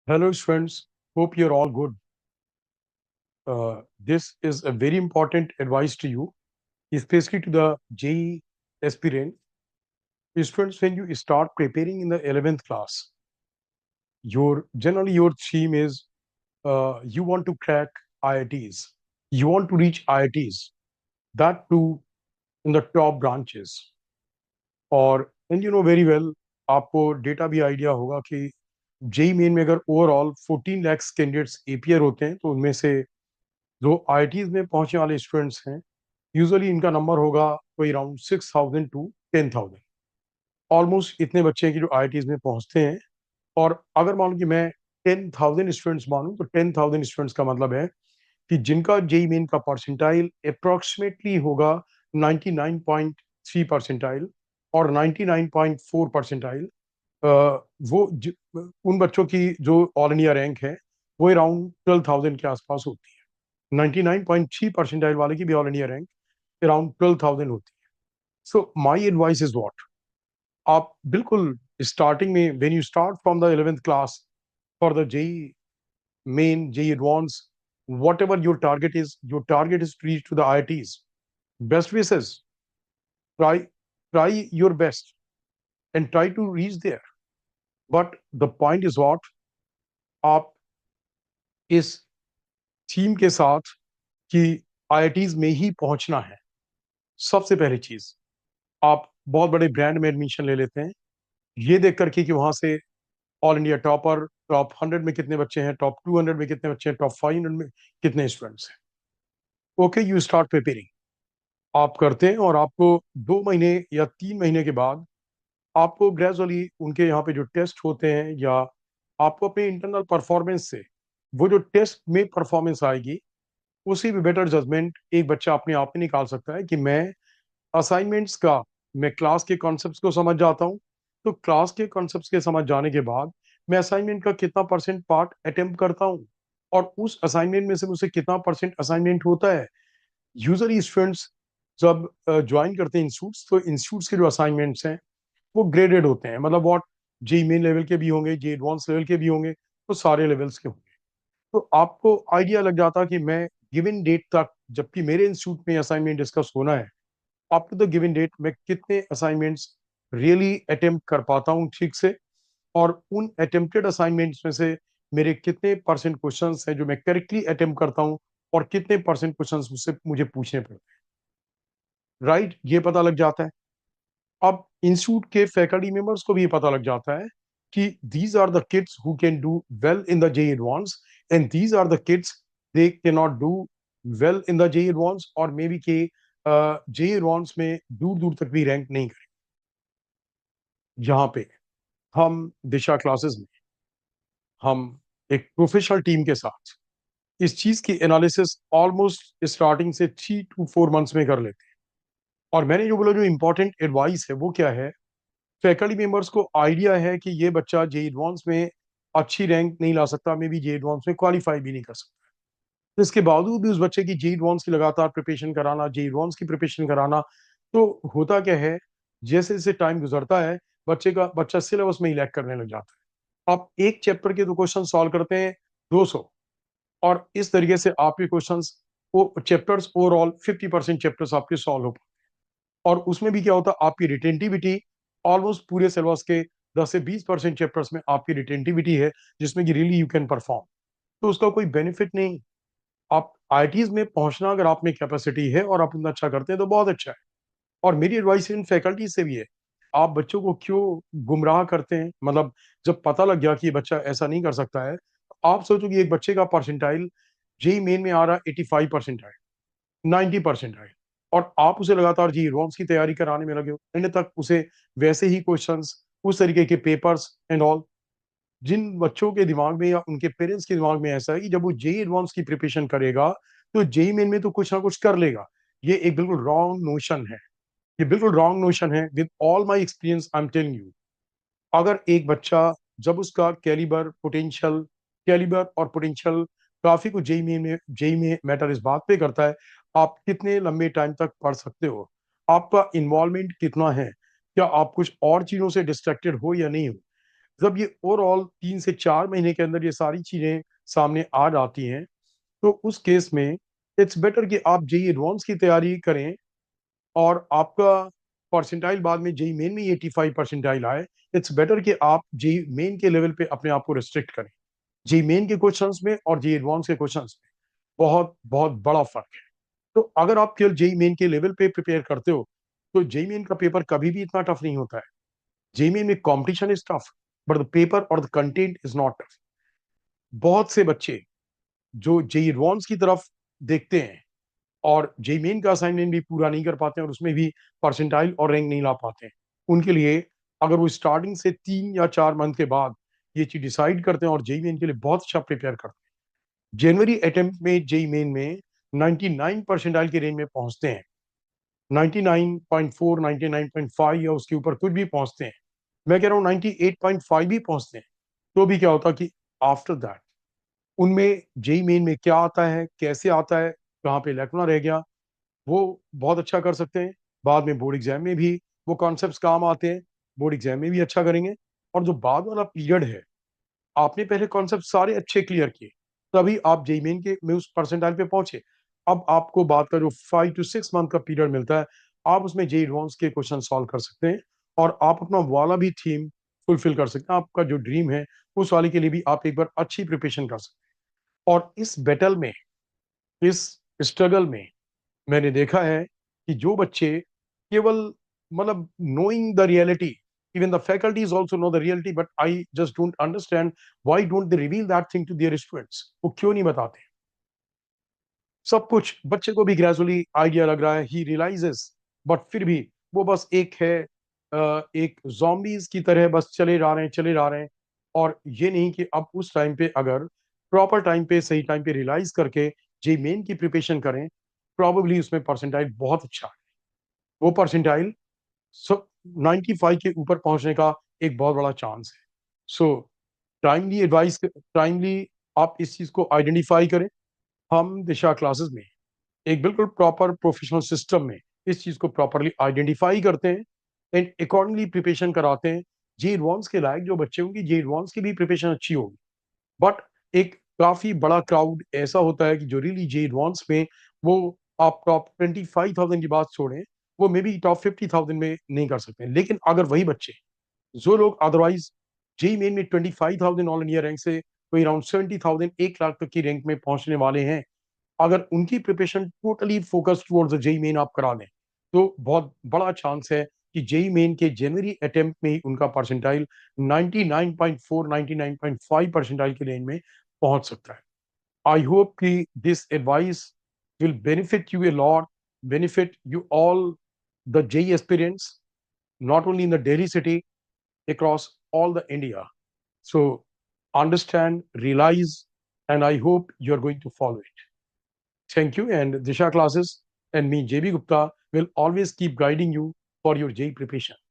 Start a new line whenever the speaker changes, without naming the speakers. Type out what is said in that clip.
Hello, friends. Hope you're all good. This is a very important advice to you, especially to the JEE aspirant. Students, when you start preparing in the 11th class, your theme is you want to crack IITs. You want to reach IITs, that too in the top branches. और and you know very well, आपको data भी idea होगा कि JEE Main में अगर overall 14 lakh candidates APR होते हैं तो उनमें से जो आईआईटीज में पहुंचने वाले स्टूडेंट्स हैं यूजुअली इनका नंबर होगा कोई अराउंड 6,000 टू 10,000। ऑलमोस्ट इतने बच्चे हैं कि जो आईआईटीज में पहुंचते हैं। और अगर मान लो कि मैं 10,000 स्टूडेंट्स मानूं तो 10,000 स्टूडेंट्स का मतलब है कि जिनका जेई मेन का परसेंटाइल अप्रोक्सीमेटली होगा 99.3 परसेंटाइल और 99.4 परसेंटाइल, उन बच्चों की जो ऑल इंडिया रैंक है वो अराउंड 12,000 के आसपास होती है। 99.3 परसेंटाइल वाले की भी ऑल इंडिया रैंक अराउंड 12,000 होती है। So my advice is what, आप बिल्कुल स्टार्टिंग में when you start from the 11th class for the JEE Main, JEE Advance, whatever your target is to reach to the IITs. Best wishes. Try, try your best and try to reach there. But the point is what, आप इस theme के साथ कि IITs में ही पहुंचना है, सबसे पहली चीज आप बहुत बड़े ब्रांड में एडमिशन ले लेते हैं ये देख करके कि वहां से ऑल इंडिया टॉपर, टॉप 100 में कितने बच्चे हैं, टॉप 200 में कितने बच्चे हैं, टॉप 500 में कितने स्टूडेंट्स हैं। ओके, यू स्टार्ट प्रिपेयरिंग, आप करते हैं और आपको 2 महीने या 3 महीने के बाद आपको ग्रेजुअली उनके यहाँ पे जो टेस्ट होते हैं या आपको अपने इंटरनल परफॉर्मेंस से वो जो टेस्ट में परफॉर्मेंस आएगी उसी भी बेटर जजमेंट एक बच्चा अपने आप में निकाल सकता है कि मैं असाइनमेंट्स का, मैं क्लास के कॉन्सेप्ट्स को समझ जाता हूँ तो क्लास के कॉन्सेप्ट्स के समझ जाने के बाद मैं असाइनमेंट का कितना परसेंट पार्ट अटेम्प्ट करता हूँ और उस असाइनमेंट में से मुझसे कितना परसेंट असाइनमेंट होता है। यूजली स्टूडेंट्स जब ज्वाइन करते हैं इंस्टीट्यूट्स तो इंस्टीट्यूट्स के जो असाइनमेंट्स हैं वो ग्रेडेड होते हैं, मतलब व्हाट, जे मेन लेवल के भी होंगे, जे एडवांस लेवल के भी होंगे, तो सारे लेवल्स के होंगे। तो आपको आइडिया लग जाता कि मैं गिवन डेट तक, जबकि मेरे इंस्टीट्यूट में असाइनमेंट डिस्कस होना है, up to the given date मैं कितने असाइनमेंट्स रियली अटेम्प्ट कर पाता हूँ ठीक से और उन अटेम्प्टेड असाइनमेंट्स में से मेरे कितने परसेंट क्वेश्चंस हैं जो मैं करेक्टली अटेम्प्ट करता हूँ और कितने परसेंट क्वेश्चंस मुझसे मुझे पूछने पड़ते हैं, राइट, ये पता लग जाता है। अब इंस्टीट्यूट के फैकल्टी मेंबर्स को भी ये पता लग जाता है कि these are the kids who can do well in the J Advance and these are the kids they can not do well in the J Advance और मे बी के जे एडवांस में दूर दूर तक भी रैंक नहीं करें। यहाँ पे हम दिशा क्लासेस में हम एक प्रोफेशनल टीम के साथ इस चीज की एनालिसिस ऑलमोस्ट स्टार्टिंग से 3 to 4 मंथ्स में कर लेते हैं। और मैंने जो बोला जो इंपॉर्टेंट एडवाइस है वो क्या है, फैकल्टी मेंबर्स को आइडिया है कि ये बच्चा जे एडवांस में अच्छी रैंक नहीं ला सकता, मे बी जे एडवांस में क्वालिफाई भी नहीं कर सकता, तो इसके बावजूद भी उस बच्चे की जे एडवांस की लगातार प्रिपरेशन कराना, जे एडवांस की प्रिपरेशन कराना। तो होता क्या है, जैसे जैसे टाइम गुजरता है बच्चा सिलेबस में ही लैग करने लग जाता है। आप एक चैप्टर के तो क्वेश्चन सॉल्व करते हैं 200 और इस तरीके से आपके क्वेश्चंस, वो चैप्टर्स ओवरऑल 50% चैप्टर्स आपके सॉल्व हो पाते हैं। और उसमें भी क्या होता है, आपकी रिटेंटिविटी ऑलमोस्ट पूरे सिलेबस के 10 से 20% चैप्टर्स में आपकी रिटेंटिविटी है जिसमें कि रियली यू कैन परफॉर्म। तो उसका कोई बेनिफिट नहीं। आप आईटीज में पहुंचना अगर आप में कैपेसिटी है और आप उतना अच्छा करते हैं तो बहुत अच्छा है। और मेरी एडवाइस इन फैकल्टी से भी है, आप बच्चों को क्यों गुमराह करते हैं, मतलब जब पता लग गया कि ये बच्चा ऐसा नहीं कर सकता है, आप सोचो कि एक बच्चे का परसेंटाइल जेई मेन में आ रहा है 85% है, 90% है, और आप उसे लगातार जी एडवांस की तैयारी कराने में लगे हो, एंड तक उसे वैसे ही क्वेश्चंस, उस तरीके के पेपर्स एंड ऑल। जिन बच्चों के दिमाग में या उनके पेरेंट्स के दिमाग में ऐसा है कि जब वो जेई एडवांस की प्रिपरेशन करेगा तो जेई मेन में तो कुछ ना कुछ कर लेगा, ये एक बिल्कुल रॉन्ग नोशन है। ये बिल्कुल रॉन्ग नोशन है। With all my experience I am telling you, अगर एक बच्चा, जब उसका कैलिबर और पोटेंशियल काफी कुछ जेई में मैटर इस बात पे करता है आप कितने लंबे टाइम तक पढ़ सकते हो, आपका इन्वॉल्वमेंट कितना है, क्या आप कुछ और चीजों से डिस्ट्रैक्टेड हो या नहीं हो। जब ये ओवरऑल 3 से 4 महीने के अंदर ये सारी चीजें सामने आ जाती हैं, तो उस केस में इट्स बेटर कि आप जेई एडवांस की तैयारी करें और आपका परसेंटाइल बाद में जेई मेन में 85 परसेंटाइल आए। इट्स बेटर कि आप जेई मेन के लेवल पे अपने आप को रिस्ट्रिक्ट करें। जेई मेन के क्वेश्चंस में और जेई एडवांस के क्वेश्चंस में बहुत बहुत बड़ा फर्क है। तो अगर आप केवल जेई मेन के लेवल पे प्रिपेयर करते हो, तो जेई मेन का पेपर कभी भी इतना टफ नहीं होता है। जेई मेन में competition is tough, but the paper और the content is not tough. बहुत से बच्चे जो जेई एडवांस की तरफ देखते हैं और जेई मेन का असाइनमेंट भी पूरा नहीं कर पाते हैं और उसमें भी परसेंटाइल और रैंक नहीं ला पाते हैं, उनके लिए अगर वो स्टार्टिंग से 3 या 4 मंथ के बाद ये चीज डिसाइड करते हैं और जेई मेन के लिए बहुत अच्छा प्रिपेयर करते हैं, जनवरी अटेम्प्ट में जेई मेन में 99 परसेंटाइल के रेंज में पहुंचते हैं, 99.4 99.5 या उसके ऊपर कुछ भी पहुंचते हैं, मैं कह रहा हूँ 98.5 भी पहुंचते हैं, तो भी क्या होता कि आफ्टर दैट उनमें जेई मेन में क्या आता है, कैसे आता है, कहाँ पे लैकुना रह गया, वो बहुत अच्छा कर सकते हैं। बाद में बोर्ड एग्जाम में भी वो कॉन्सेप्ट्स काम आते हैं, बोर्ड एग्जाम में भी अच्छा करेंगे। और जो बाद वाला पीरियड है, आपने पहले कॉन्सेप्ट सारे अच्छे क्लियर किए, तभी आप जेई मेन के में उस परसेंटाइल पे पहुंचे। अब आपको बात का जो 5 to 6 मंथ का पीरियड मिलता है, आप उसमें जेई एडवांस के क्वेश्चन सॉल्व कर सकते हैं और आप अपना वाला भी थीम फुलफिल कर सकते हैं। आपका जो ड्रीम है उस वाले के लिए भी आप एक बार अच्छी प्रिपरेशन कर सकते हैं। और इस बैटल में, इस स्ट्रगल में मैंने देखा है कि जो बच्चे केवल मतलब knowing the reality, even the faculties also know the reality, but I just don't understand why don't they reveal that thing to their students। वो क्यों नहीं बताते? सब कुछ बच्चे को भी ग्रेजुअली आइडिया लग रहा है, ही रियलाइजेस, बट फिर भी वो बस एक है, एक zombies की तरह बस चले जा रहे हैं, चले जा रहे हैं। और ये नहीं कि अब उस टाइम पे अगर प्रॉपर टाइम पे सही टाइम पे रियलाइज करके जे मेन की प्रिपरेशन करें, प्रॉबेबली उसमें परसेंटाइल बहुत अच्छा है। वो परसेंटाइल सब 95 के ऊपर पहुंचने का एक बहुत बड़ा चांस है। सो टाइमली एडवाइस, टाइमली आप इस चीज को आइडेंटिफाई करें। हम दिशा क्लासेस में एक बिल्कुल प्रॉपर प्रोफेशनल सिस्टम में इस चीज को प्रॉपरली आइडेंटिफाई करते हैं एंड अकॉर्डिंगली प्रिपरेशन कराते हैं। जे एडवांस के लायक जो बच्चे होंगे, जे एडवांस की भी प्रिपरेशन अच्छी होगी, बट एक काफी बड़ा क्राउड ऐसा होता है कि जो रियली जे एडवांस में वो आप टॉप 25,000 की बात छोड़ें, वो मे बी टॉप 50,000 में नहीं कर सकते। लेकिन अगर वही बच्चे, जो लोग अदरवाइज जेई मेन में 25,000 ऑल इंडिया रैंक से कोई अराउंड 70,000 1 लाख तक की रैंक में पहुंचने वाले हैं, अगर उनकी preparation totally focus towards JEE Main आप करा दें, तो बहुत बड़ा चांस है कि जेई मेन के जनवरी अटेम्प्ट में ही उनका परसेंटाइल 99.4 99.5 परसेंटाइल की रेंज में पहुंच सकता है। आई होप कि this advice will benefit U a lot, benefit you all the JEE aspirants, not only in the Delhi city, across all the India. So understand, realize, and I hope you're going to follow it. Thank you. And Disha classes and me, JB Gupta, will always keep guiding you for your JEE preparation.